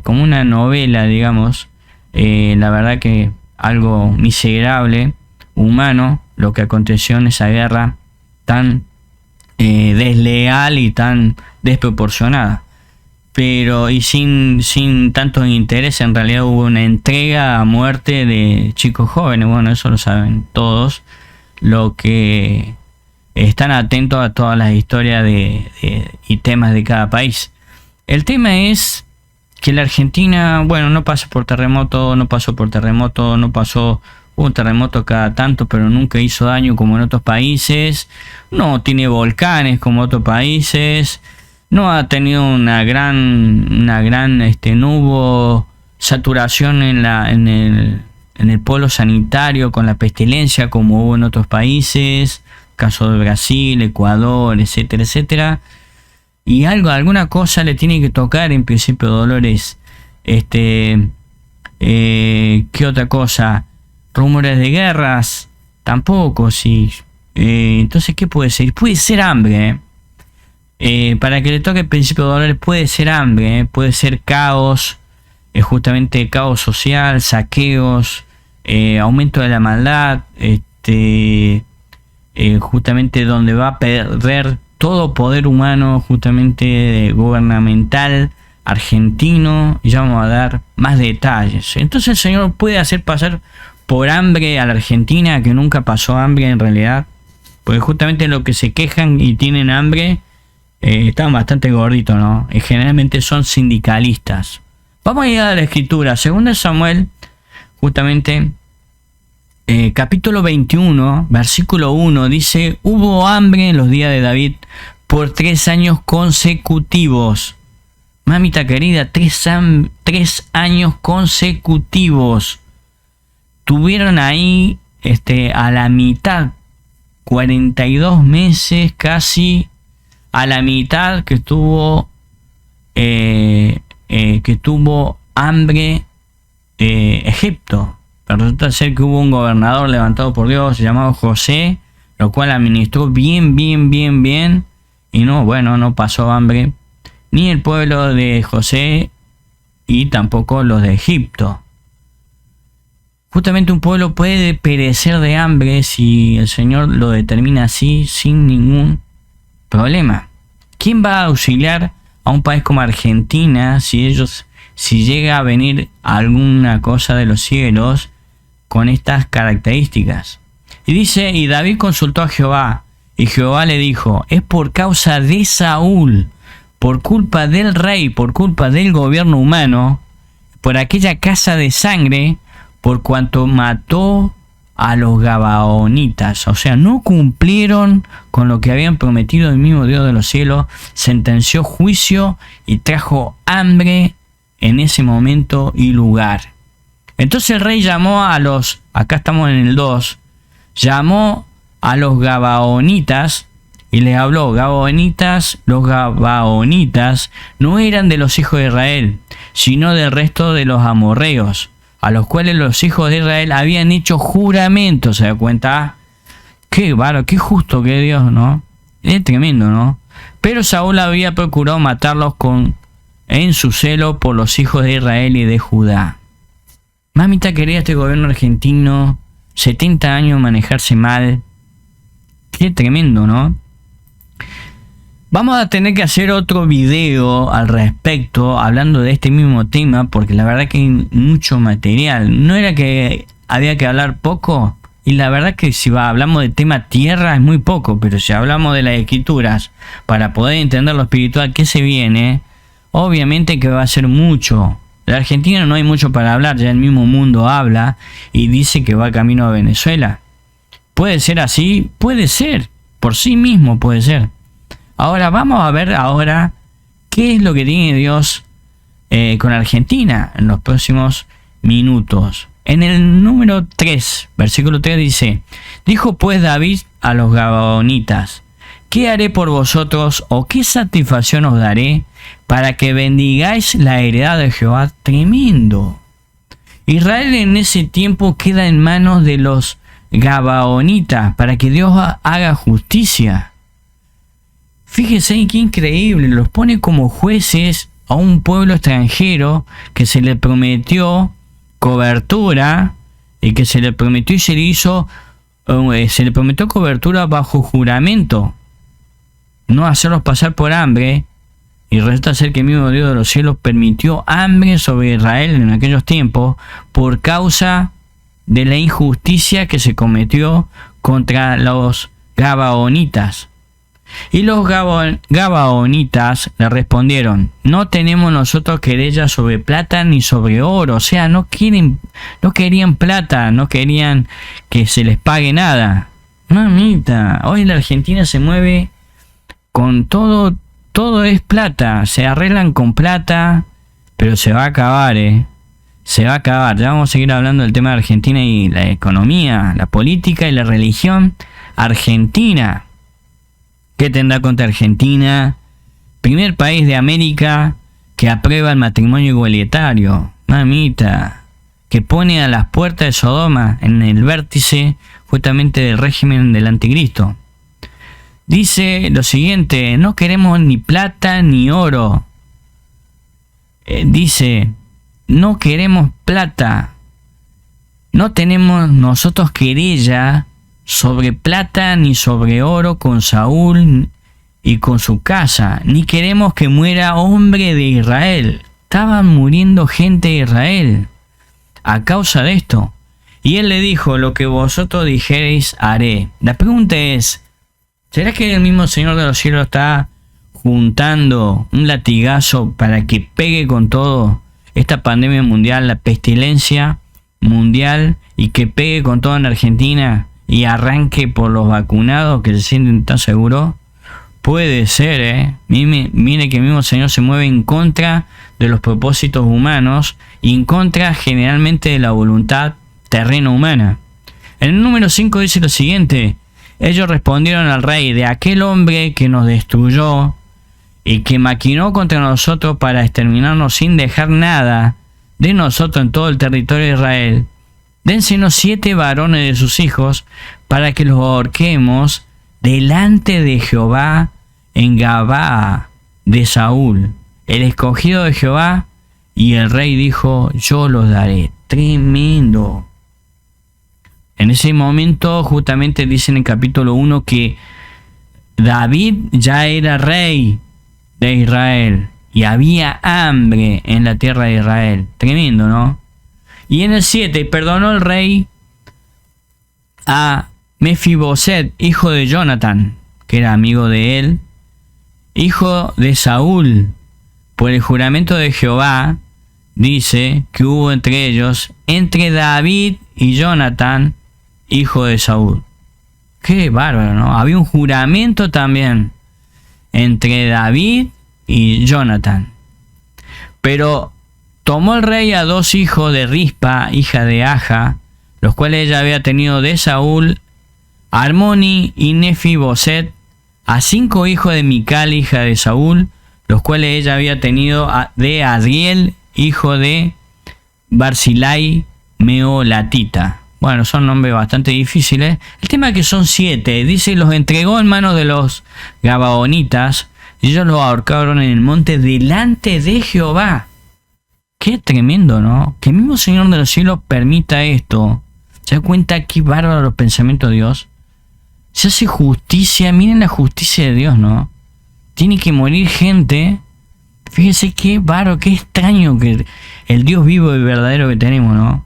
como una novela, digamos, la verdad que algo miserable, humano, lo que aconteció en esa guerra tan desleal y tan desproporcionada, pero y sin tanto interés. En realidad hubo una entrega a muerte de chicos jóvenes. Bueno, eso lo saben todos, lo que están atentos a todas las historias y temas de cada país. El tema es que la Argentina, bueno, no pasa por terremoto, no pasó por terremoto, no pasó un terremoto cada tanto, pero nunca hizo daño como en otros países. No tiene volcanes como otros países. No ha tenido una gran no hubo saturación en el polo sanitario con la pestilencia como hubo en otros países. Caso de Brasil, Ecuador, etcétera, etcétera. Y alguna cosa le tiene que tocar en principio Dolores. ¿Qué otra cosa? Rumores de guerras, tampoco, sí. Entonces, ¿qué puede ser? Puede ser hambre. Para que le toque el principio de Dolores puede ser hambre, puede ser caos, justamente caos social, saqueos, aumento de la maldad, justamente donde va a perder todo poder humano, justamente gubernamental, argentino, y ya vamos a dar más detalles. Entonces el Señor puede hacer pasar por hambre a la Argentina, que nunca pasó hambre en realidad, porque justamente los que se quejan y tienen hambre están bastante gorditos, ¿no? Y generalmente son sindicalistas. Vamos a ir a la escritura, 2 Samuel, justamente capítulo 21, versículo 1, dice: hubo hambre en los días de David por 3 años consecutivos. Mamita querida, 3 años consecutivos. Tuvieron ahí a la mitad, 42 meses casi, a la mitad que tuvo hambre Egipto. Pero resulta ser que hubo un gobernador levantado por Dios llamado José, lo cual administró bien, y no pasó hambre ni el pueblo de José y tampoco los de Egipto. Justamente un pueblo puede perecer de hambre si el Señor lo determina así, sin ningún problema. ¿Quién va a auxiliar a un país como Argentina si ellos si llega a venir alguna cosa de los cielos con estas características. Y dice, y David consultó a Jehová, y Jehová le dijo, es por causa de Saúl, por culpa del rey, por culpa del gobierno humano, por aquella casa de sangre, por cuanto mató a los gabaonitas. O sea, no cumplieron con lo que habían prometido. El mismo Dios de los cielos sentenció juicio y trajo hambre en ese momento y lugar. Entonces el rey llamó a los, acá estamos en el 2, llamó a los gabaonitas y les habló. Los gabaonitas no eran de los hijos de Israel, sino del resto de los amorreos, a los cuales los hijos de Israel habían hecho juramento. ¿Se da cuenta? Qué bárbaro, qué justo que Dios, ¿no? Es tremendo, ¿no? Pero Saúl había procurado matarlos en su celo por los hijos de Israel y de Judá. Mamita quería este gobierno argentino, 70 años manejarse mal. Qué tremendo, ¿no? Vamos a tener que hacer otro video al respecto, hablando de este mismo tema, porque la verdad que hay mucho material. No era que había que hablar poco, y la verdad que si hablamos de tema tierra es muy poco, pero si hablamos de las escrituras, para poder entender lo espiritual que se viene, obviamente que va a ser mucho. De Argentina no hay mucho para hablar, ya el mismo mundo habla y dice que va camino a Venezuela. ¿Puede ser así? Puede ser, por sí mismo puede ser. Ahora vamos a ver qué es lo que tiene Dios con Argentina en los próximos minutos. En el número 3, versículo 3 dice, dijo pues David a los gabaonitas, ¿qué haré por vosotros o qué satisfacción os daré para que bendigáis la heredad de Jehová? Tremendo. Israel en ese tiempo queda en manos de los gabaonitas para que Dios haga justicia. Fíjese qué increíble, los pone como jueces a un pueblo extranjero que se le prometió cobertura y que se le prometió y se le prometió cobertura bajo juramento, no hacerlos pasar por hambre, y resulta ser que el mismo Dios de los cielos permitió hambre sobre Israel en aquellos tiempos por causa de la injusticia que se cometió contra los gabaonitas. Y los gabaonitas le respondieron, no tenemos nosotros querella sobre plata ni sobre oro. O sea, no querían plata, no querían que se les pague nada. Mamita, hoy la Argentina se mueve con todo es plata, se arreglan con plata, pero se va a acabar, se va a acabar. Ya vamos a seguir hablando del tema de Argentina y la economía, la política y la religión argentina. ¿Qué tendrá contra Argentina? Primer país de América que aprueba el matrimonio igualitario. Mamita, que pone a las puertas de Sodoma en el vértice justamente del régimen del anticristo. Dice lo siguiente, no queremos ni plata ni oro. Dice, no queremos plata. No tenemos nosotros querella sobre plata ni sobre oro con Saúl y con su casa, ni queremos que muera hombre de Israel. Estaban muriendo gente de Israel a causa de esto. Y él le dijo, lo que vosotros dijereis haré. La pregunta es, ¿será que el mismo Señor de los cielos está juntando un latigazo para que pegue con todo esta pandemia mundial, la pestilencia mundial, y que pegue con todo en Argentina y arranque por los vacunados que se sienten tan seguros? Puede ser, Mire que el mismo Señor se mueve en contra de los propósitos humanos y en contra generalmente de la voluntad terrena humana. En el número 5 dice lo siguiente, ellos respondieron al rey, de aquel hombre que nos destruyó y que maquinó contra nosotros para exterminarnos sin dejar nada de nosotros en todo el territorio de Israel, dénsenos 7 varones de sus hijos para que los ahorquemos delante de Jehová en Gabaa de Saúl, el escogido de Jehová. Y el rey dijo, yo los daré. Tremendo. En ese momento justamente dice en el capítulo 1 que David ya era rey de Israel y había hambre en la tierra de Israel. Tremendo, ¿no? Y en el 7 perdonó el rey a Mefiboset, hijo de Jonathan, que era amigo de él, hijo de Saúl, por el juramento de Jehová, dice que hubo entre ellos, entre David y Jonathan, hijo de Saúl. Qué bárbaro, ¿no? Había un juramento también entre David y Jonathan. Pero tomó el rey a 2 hijos de Rispa, hija de Aja, los cuales ella había tenido de Saúl, Armoni y Nefiboset, a 5 hijos de Mical, hija de Saúl, los cuales ella había tenido de Adriel, hijo de Barzilai Meolatita. Bueno, son nombres bastante difíciles. El tema es que son 7. Dice, los entregó en manos de los gabaonitas y ellos los ahorcaron en el monte delante de Jehová. Qué tremendo, ¿no? Que el mismo Señor de los cielos permita esto. ¿Se da cuenta qué bárbaro los pensamientos de Dios? Se hace justicia. Miren la justicia de Dios, ¿no? Tiene que morir gente. Fíjese qué bárbaro, qué extraño que el Dios vivo y verdadero que tenemos, ¿no?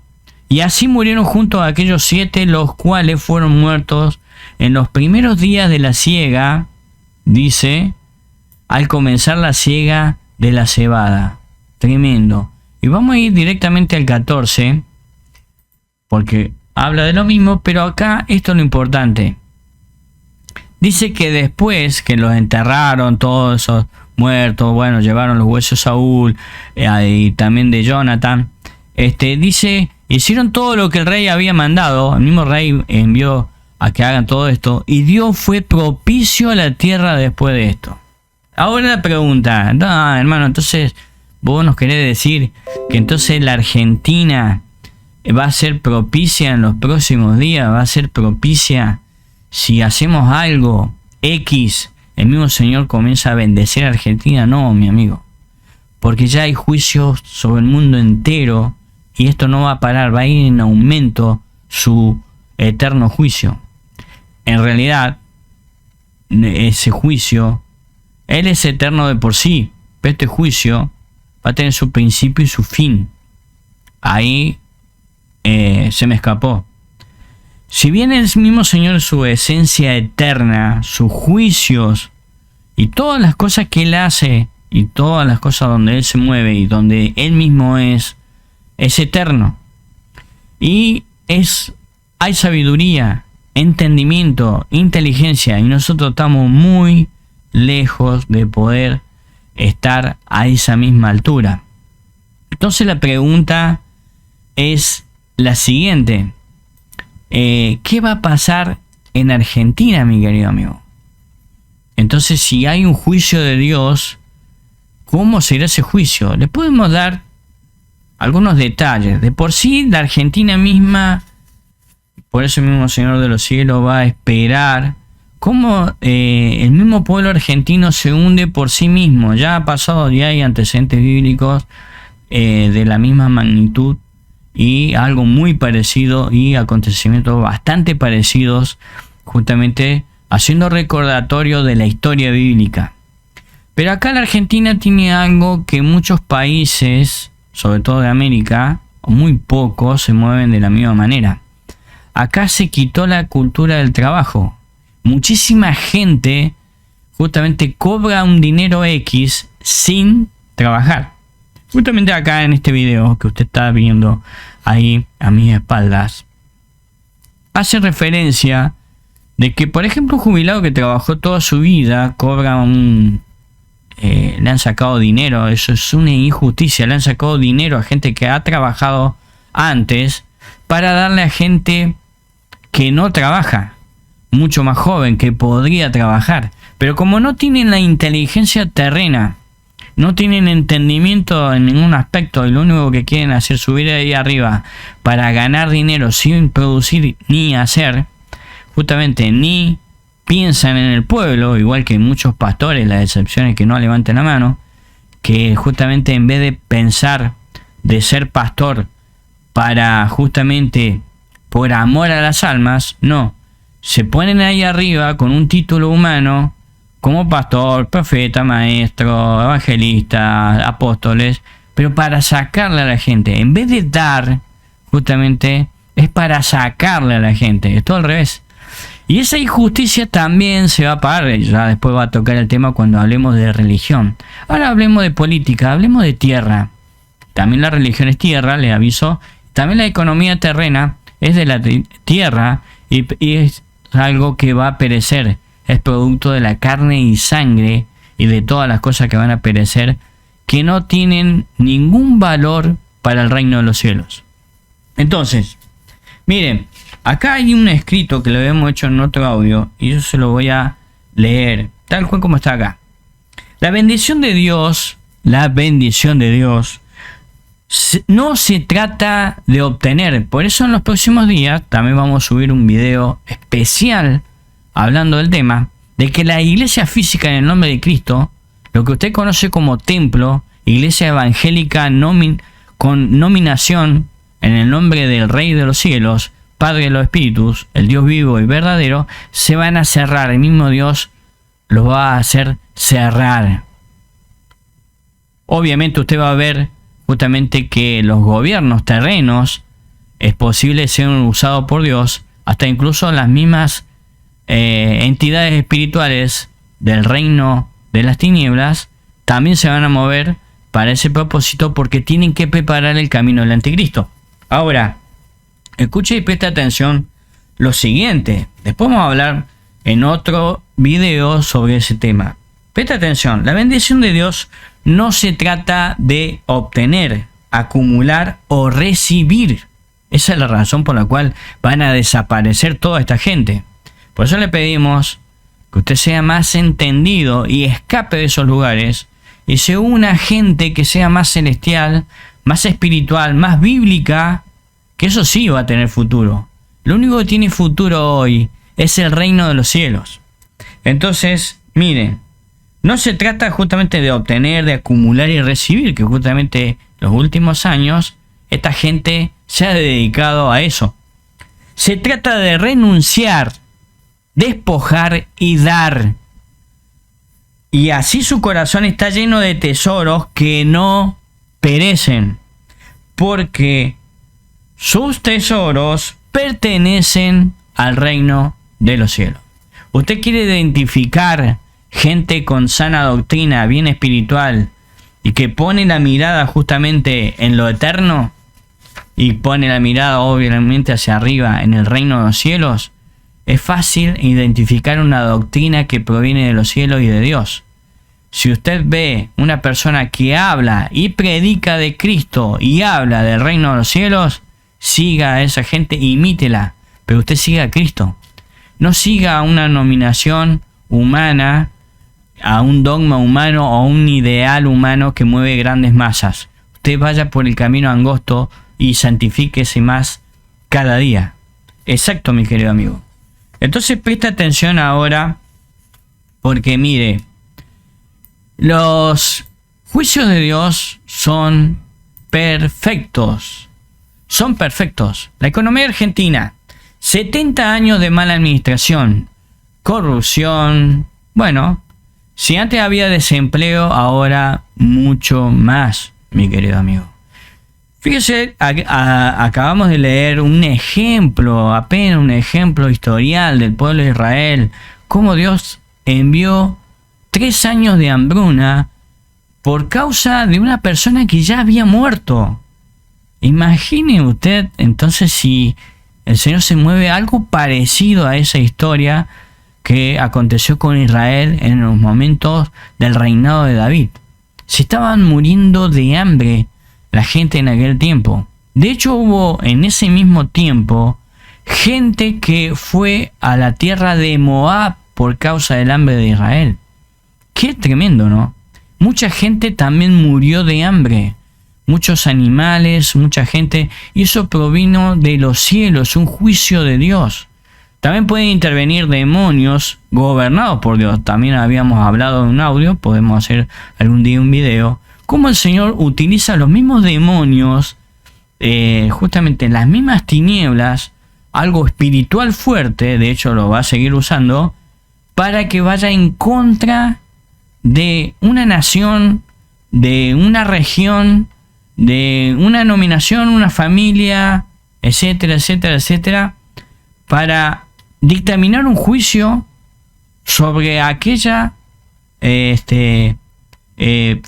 Y así murieron juntos aquellos 7, los cuales fueron muertos en los primeros días de la siega, dice, al comenzar la siega de la cebada. Tremendo. Y vamos a ir directamente al 14, porque habla de lo mismo, pero acá esto es lo importante. Dice que después que los enterraron, todos esos muertos, bueno, llevaron los huesos de Saúl y también de Jonathan, dice, hicieron todo lo que el rey había mandado. El mismo rey envió a que hagan todo esto, y Dios fue propicio a la tierra después de esto. Ahora la pregunta, no, hermano, entonces vos nos querés decir que entonces la Argentina va a ser propicia en los próximos días, va a ser propicia si hacemos algo X, el mismo Señor comienza a bendecir a Argentina. No, mi amigo, porque ya hay juicios sobre el mundo entero y esto no va a parar, va a ir en aumento su eterno juicio. En realidad, ese juicio, Él es eterno de por sí, pero este juicio va a tener su principio y su fin. Ahí se me escapó. Si bien el mismo Señor, su esencia eterna, sus juicios y todas las cosas que Él hace y todas las cosas donde Él se mueve y donde Él mismo es eterno. Y hay sabiduría, entendimiento, inteligencia, y nosotros estamos muy lejos de poder estar a esa misma altura. Entonces la pregunta es la siguiente. ¿Qué va a pasar en Argentina, mi querido amigo? Entonces, si hay un juicio de Dios, ¿cómo será ese juicio? Le podemos dar algunos detalles. De por sí, la Argentina misma, por eso el mismo Señor de los cielos va a esperar cómo el mismo pueblo argentino se hunde por sí mismo. Ya ha pasado, ya hay antecedentes bíblicos de la misma magnitud y algo muy parecido y acontecimientos bastante parecidos, justamente haciendo recordatorio de la historia bíblica. Pero acá la Argentina tiene algo que muchos países, sobre todo de América, muy pocos se mueven de la misma manera. Acá se quitó la cultura del trabajo. Muchísima gente justamente cobra un dinero X sin trabajar. Justamente acá en este video que usted está viendo ahí a mis espaldas, hace referencia de que, por ejemplo, un jubilado que trabajó toda su vida cobra le han sacado dinero. Eso es una injusticia. Le han sacado dinero a gente que ha trabajado antes para darle a gente que no trabaja, mucho más joven, que podría trabajar, pero como no tienen la inteligencia terrena, no tienen entendimiento en ningún aspecto y lo único que quieren hacer es subir ahí arriba para ganar dinero sin producir ni hacer, justamente ni piensan en el pueblo, igual que muchos pastores, la excepción es que no levanten la mano, que justamente en vez de pensar de ser pastor para justamente por amor a las almas, no, se ponen ahí arriba con un título humano como pastor, profeta, maestro, evangelista, apóstoles, pero para sacarle a la gente. En vez de dar, justamente, es para sacarle a la gente. Es todo al revés. Y esa injusticia también se va a pagar. Ya después va a tocar el tema cuando hablemos de religión. Ahora hablemos de política, hablemos de tierra. También la religión es tierra, les aviso. También la economía terrena es de la tierra y es algo que va a perecer. Es producto de la carne y sangre y de todas las cosas que van a perecer, que no tienen ningún valor para el reino de los cielos. Entonces, miren, acá hay un escrito que lo habíamos hecho en otro audio y yo se lo voy a leer, tal cual como está acá. La bendición de Dios no se trata de obtener. Por eso en los próximos días también vamos a subir un video especial hablando del tema de que la iglesia física en el nombre de Cristo, lo que usted conoce como templo, iglesia evangélica con nominación en el nombre del Rey de los cielos, Padre de los espíritus, el Dios vivo y verdadero, se van a cerrar. El mismo Dios los va a hacer cerrar. Obviamente usted va a ver justamente que los gobiernos terrenos es posible ser usados por Dios, hasta incluso las mismas entidades espirituales del reino de las tinieblas también se van a mover para ese propósito, porque tienen que preparar el camino del anticristo. Ahora, escuche y preste atención lo siguiente. Después vamos a hablar en otro video sobre ese tema. Presta atención, la bendición de Dios no se trata de obtener, acumular o recibir. Esa es la razón por la cual van a desaparecer toda esta gente. Por eso le pedimos que usted sea más entendido y escape de esos lugares y se una a gente que sea más celestial, más espiritual, más bíblica, que eso sí va a tener futuro. Lo único que tiene futuro hoy es el reino de los cielos. Entonces, miren, no se trata justamente de obtener, de acumular y recibir, que justamente los últimos años esta gente se ha dedicado a eso. Se trata de renunciar, despojar y dar. Y así su corazón está lleno de tesoros que no perecen, porque sus tesoros pertenecen al reino de los cielos. Usted quiere identificar gente con sana doctrina, bien espiritual, y que pone la mirada justamente en lo eterno, y pone la mirada obviamente hacia arriba en el reino de los cielos. Es fácil identificar una doctrina que proviene de los cielos y de Dios. Si usted ve una persona que habla y predica de Cristo y habla del reino de los cielos, siga a esa gente, imítela, pero usted siga a Cristo. No siga a una nominación humana, a un dogma humano o a un ideal humano que mueve grandes masas. Usted vaya por el camino angosto y santifíquese más cada día. Exacto, mi querido amigo. Entonces presta atención ahora, porque mire, los juicios de Dios son perfectos. Son perfectos. La economía argentina, 70 años de mala administración, corrupción. Bueno, si antes había desempleo, ahora mucho más, mi querido amigo. Fíjese, acabamos de leer un ejemplo, apenas un ejemplo historial del pueblo de Israel, cómo Dios envió 3 años de hambruna por causa de una persona que ya había muerto. Imagine usted entonces si el Señor se mueve algo parecido a esa historia que aconteció con Israel en los momentos del reinado de David. Se estaban muriendo de hambre la gente en aquel tiempo. De hecho, hubo en ese mismo tiempo gente que fue a la tierra de Moab por causa del hambre de Israel. Qué tremendo, ¿no? Mucha gente también murió de hambre. Muchos animales, mucha gente. Y eso provino de los cielos, un juicio de Dios. También pueden intervenir demonios gobernados por Dios. También habíamos hablado en un audio, podemos hacer algún día un video, cómo el Señor utiliza los mismos demonios, justamente en las mismas tinieblas, algo espiritual fuerte, de hecho lo va a seguir usando, para que vaya en contra de una nación, de una región, de una nominación, una familia, etcétera, etcétera, etcétera, para dictaminar un juicio sobre aquella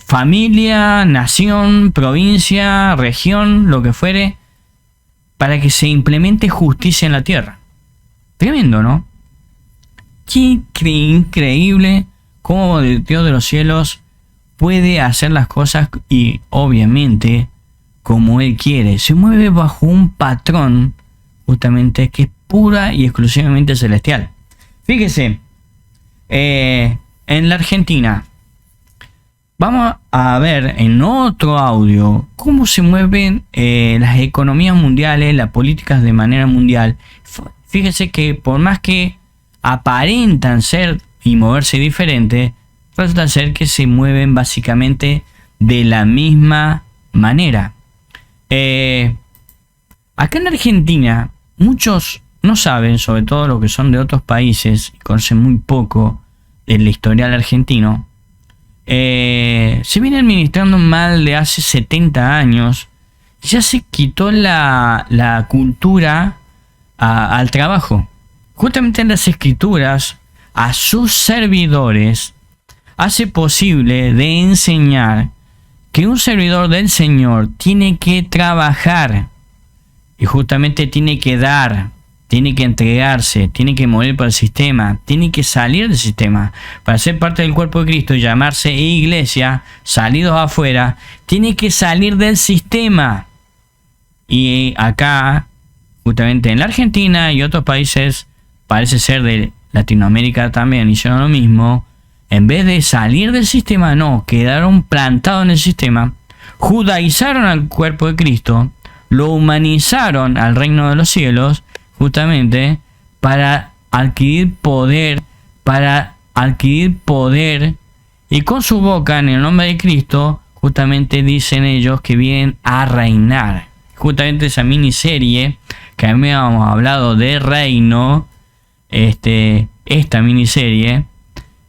familia, nación, provincia, región, lo que fuere, para que se implemente justicia en la tierra. Tremendo, ¿no? Qué increíble cómo el Dios de los cielos puede hacer las cosas y obviamente como Él quiere. Se mueve bajo un patrón justamente que es pura y exclusivamente celestial. Fíjese, en la Argentina, vamos a ver en otro audio cómo se mueven las economías mundiales, las políticas de manera mundial. Fíjese que por más que aparentan ser y moverse diferente, resulta ser que se mueven básicamente de la misma manera. Acá en Argentina, muchos no saben, sobre todo los que son de otros países y conocen muy poco del historial argentino, se viene administrando mal de hace 70 años. Ya se quitó la cultura al trabajo. Justamente en las escrituras, a sus servidores, hace posible de enseñar que un servidor del Señor tiene que trabajar y justamente tiene que dar, tiene que entregarse, tiene que morir por el sistema, tiene que salir del sistema para ser parte del cuerpo de Cristo y llamarse iglesia, salidos afuera, tiene que salir del sistema. Y acá, justamente en la Argentina y otros países, parece ser de Latinoamérica también, hicieron lo mismo. En vez de salir del sistema, no, quedaron plantados en el sistema, judaizaron al cuerpo de Cristo, lo humanizaron al reino de los cielos, justamente para adquirir poder, y con su boca, en el nombre de Cristo, justamente dicen ellos que vienen a reinar. Justamente esa miniserie que habíamos hablado de reino, esta miniserie,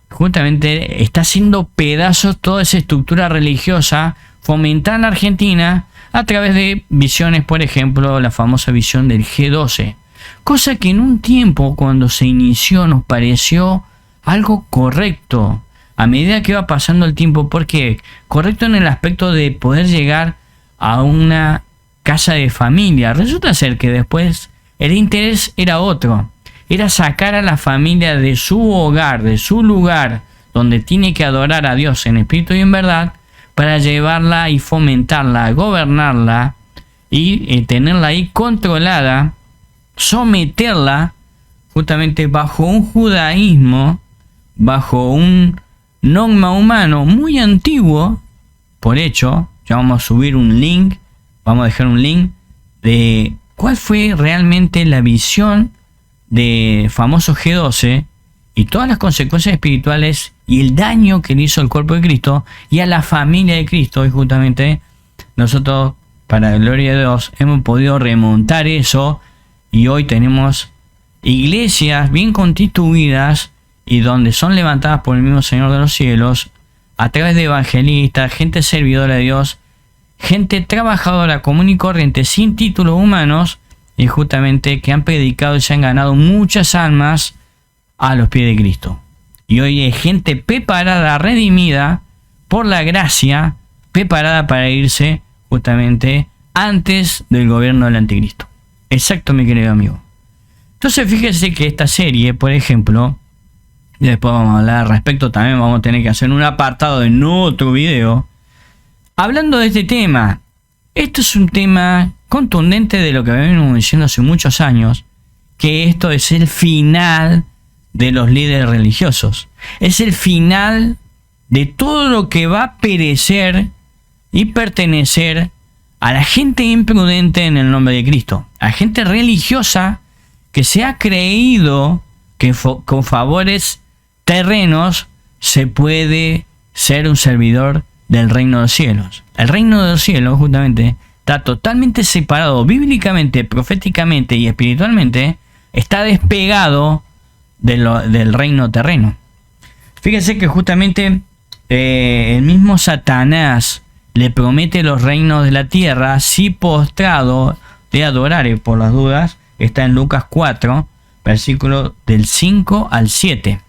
justamente está haciendo pedazos toda esa estructura religiosa fomentada en Argentina a través de visiones, por ejemplo, la famosa visión del G12. Cosa que en un tiempo, cuando se inició, nos pareció algo correcto. A medida que iba pasando el tiempo, porque correcto en el aspecto de poder llegar a una casa de familia. Resulta ser que después el interés era otro. Era sacar a la familia de su hogar, de su lugar, donde tiene que adorar a Dios en espíritu y en verdad, para llevarla y fomentarla, gobernarla y tenerla ahí controlada, someterla justamente bajo un judaísmo, bajo un dogma humano muy antiguo. Por hecho, ya vamos a subir un link, vamos a dejar un link de cuál fue realmente la visión de famoso G12 y todas las consecuencias espirituales y el daño que le hizo al cuerpo de Cristo y a la familia de Cristo. Y justamente nosotros, para la gloria de Dios, hemos podido remontar eso y hoy tenemos iglesias bien constituidas y donde son levantadas por el mismo Señor de los cielos a través de evangelistas, gente servidora de Dios, gente trabajadora común y corriente sin títulos humanos, y justamente que han predicado y se han ganado muchas almas a los pies de Cristo. Y hoy hay gente preparada, redimida por la gracia, preparada para irse justamente antes del gobierno del anticristo. Exacto, mi querido amigo. Entonces fíjese que esta serie, por ejemplo, y después vamos a hablar al respecto, también vamos a tener que hacer un apartado en otro video, hablando de este tema. Esto es un tema contundente de lo que venimos diciendo hace muchos años, que esto es el final de los líderes religiosos. Es el final de todo lo que va a perecer y pertenecer a la gente imprudente en el nombre de Cristo. A gente religiosa que se ha creído que con favores terrenos se puede ser un servidor del reino de los cielos. El reino de los cielos justamente está totalmente separado bíblicamente, proféticamente y espiritualmente. Está despegado del reino terreno. Fíjense que justamente el mismo Satanás le promete los reinos de la tierra si postrado le adorare. Por las dudas, está en Lucas 4, versículo del 5 al 7.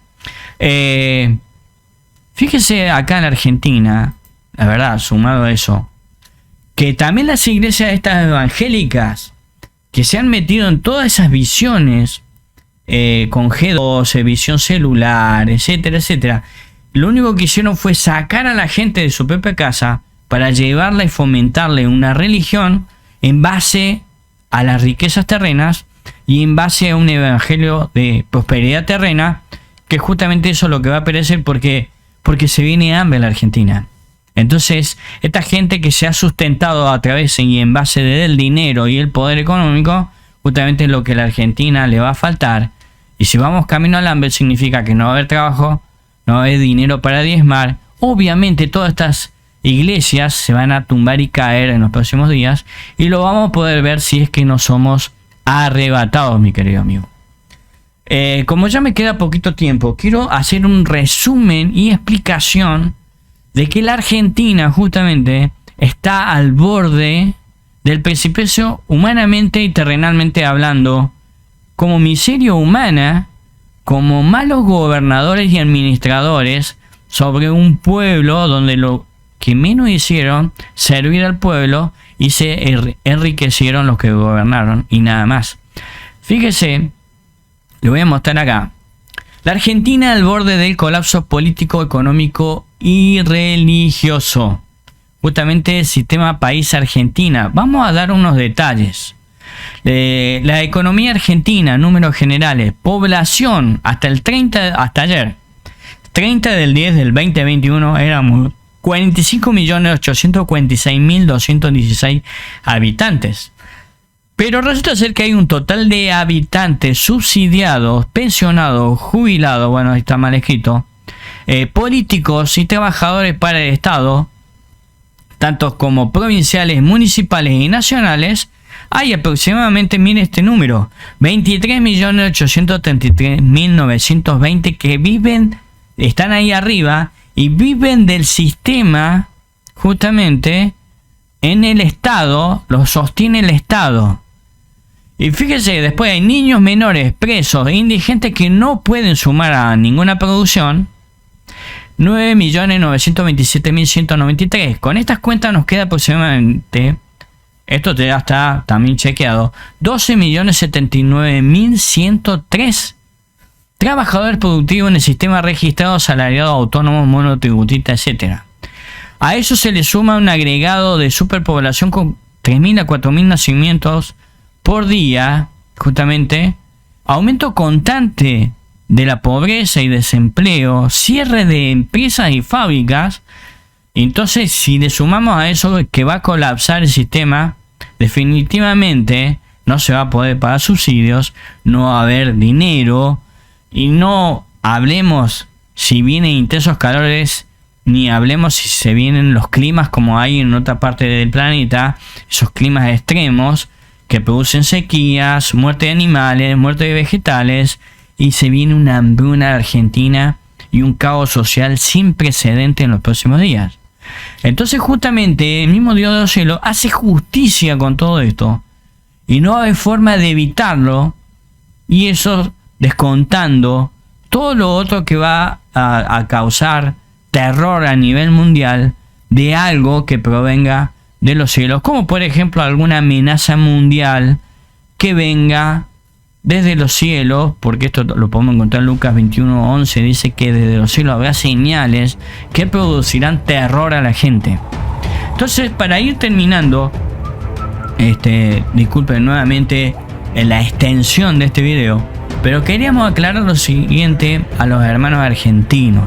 Fíjese acá en Argentina, la verdad, sumado a eso, que también las iglesias estas evangélicas que se han metido en todas esas visiones con G12, visión celular, etcétera, etcétera, lo único que hicieron fue sacar a la gente de su propia casa para llevarla y fomentarle una religión en base a las riquezas terrenas y en base a un evangelio de prosperidad terrena, que justamente eso es lo que va a perecer porque se viene hambre en la Argentina. Entonces, esta gente que se ha sustentado a través y en base del dinero y el poder económico, justamente es lo que a la Argentina le va a faltar. Y si vamos camino al hambre, significa que no va a haber trabajo, no va a haber dinero para diezmar. Obviamente todas estas iglesias se van a tumbar y caer en los próximos días, y lo vamos a poder ver si es que no somos arrebatados, mi querido amigo. Como ya me queda poquito tiempo, quiero hacer un resumen y explicación de que la Argentina justamente está al borde del precipicio, humanamente y terrenalmente hablando, como miseria humana, como malos gobernadores y administradores sobre un pueblo donde lo que menos hicieron servir al pueblo y se enriquecieron los que gobernaron y nada más. Fíjese, le voy a mostrar acá. La Argentina al borde del colapso político, económico y religioso. Justamente el sistema país Argentina. Vamos a dar unos detalles. La economía argentina, números generales, población hasta ayer, 30 del 10 del 2021, éramos 45.846.216 habitantes. Pero resulta ser que hay un total de habitantes subsidiados, pensionados, jubilados, bueno, está mal escrito, políticos y trabajadores para el Estado, tanto como provinciales, municipales y nacionales. Hay aproximadamente, miren este número, 23.833.920 que viven, están ahí arriba y viven del sistema justamente en el Estado, lo sostiene el Estado. Y fíjese, después hay niños menores, presos, indigentes que no pueden sumar a ninguna producción. 9.927.193. Con estas cuentas nos queda aproximadamente, esto ya está también chequeado, 12.079.103 trabajadores productivos en el sistema registrado, asalariado, autónomo, monotributista, etc. A eso se le suma un agregado de superpoblación con 3.000 a 4.000 nacimientos por día, justamente, aumento constante de la pobreza y desempleo, cierre de empresas y fábricas. Entonces, si le sumamos a eso que va a colapsar el sistema, definitivamente no se va a poder pagar subsidios, no va a haber dinero, y no hablemos si vienen intensos calores, ni hablemos si se vienen los climas como hay en otra parte del planeta, esos climas extremos que producen sequías, muerte de animales, muerte de vegetales, y se viene una hambruna argentina y un caos social sin precedente en los próximos días. Entonces justamente el mismo Dios de los cielos hace justicia con todo esto y no hay forma de evitarlo, y eso descontando todo lo otro que va a causar terror a nivel mundial de algo que provenga de los cielos, como por ejemplo alguna amenaza mundial que venga desde los cielos, porque esto lo podemos encontrar en Lucas 21:11, dice que desde los cielos habrá señales que producirán terror a la gente. Entonces, para ir terminando, disculpen nuevamente la extensión de este video, pero queríamos aclarar lo siguiente a los hermanos argentinos.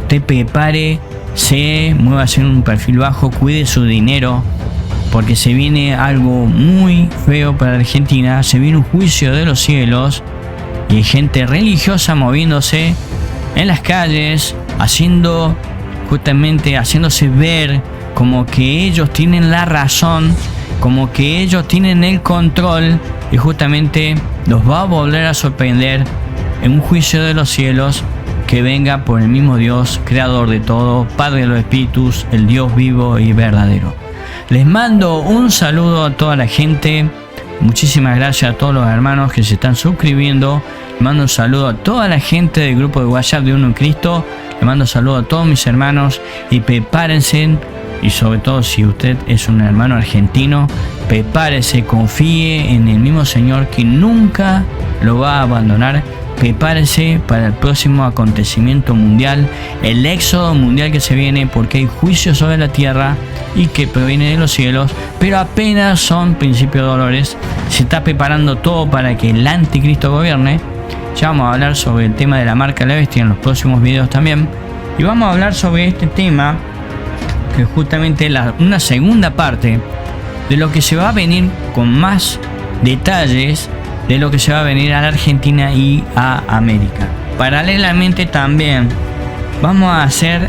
Usted prepárese, muévase en un perfil bajo, cuide su dinero, porque se viene algo muy feo para Argentina. Se viene un juicio de los cielos y hay gente religiosa moviéndose en las calles, haciéndose ver como que ellos tienen la razón, como que ellos tienen el control, y justamente los va a volver a sorprender en un juicio de los cielos que venga por el mismo Dios, creador de todo, Padre de los espíritus, el Dios vivo y verdadero. Les mando un saludo a toda la gente. Muchísimas gracias a todos los hermanos que se están suscribiendo. Les mando un saludo a toda la gente del grupo de WhatsApp de Uno en Cristo. Les mando un saludo a todos mis hermanos y prepárense. Y sobre todo si usted es un hermano argentino, prepárese, confíe en el mismo Señor que nunca lo va a abandonar. Prepárese para el próximo acontecimiento mundial, el éxodo mundial que se viene, porque hay juicio sobre la tierra y que proviene de los cielos, pero apenas son principios de dolores. Se está preparando todo para que el anticristo gobierne. Ya vamos a hablar sobre el tema de la marca de la bestia en los próximos videos también. Y vamos a hablar sobre este tema, que es justamente una segunda parte de lo que se va a venir con más detalles de lo que se va a venir a la Argentina y a América. Paralelamente también vamos a hacer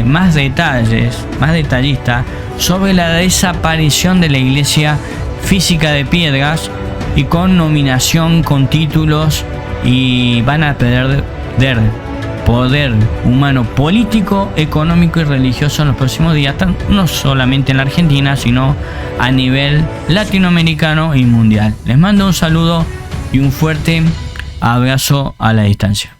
más detalles, más detallistas sobre la desaparición de la iglesia física de Piedras, y con nominación, con títulos, y van a perder poder humano, político, económico y religioso en los próximos días, no solamente en la Argentina, sino a nivel latinoamericano y mundial. Les mando un saludo y un fuerte abrazo a la distancia.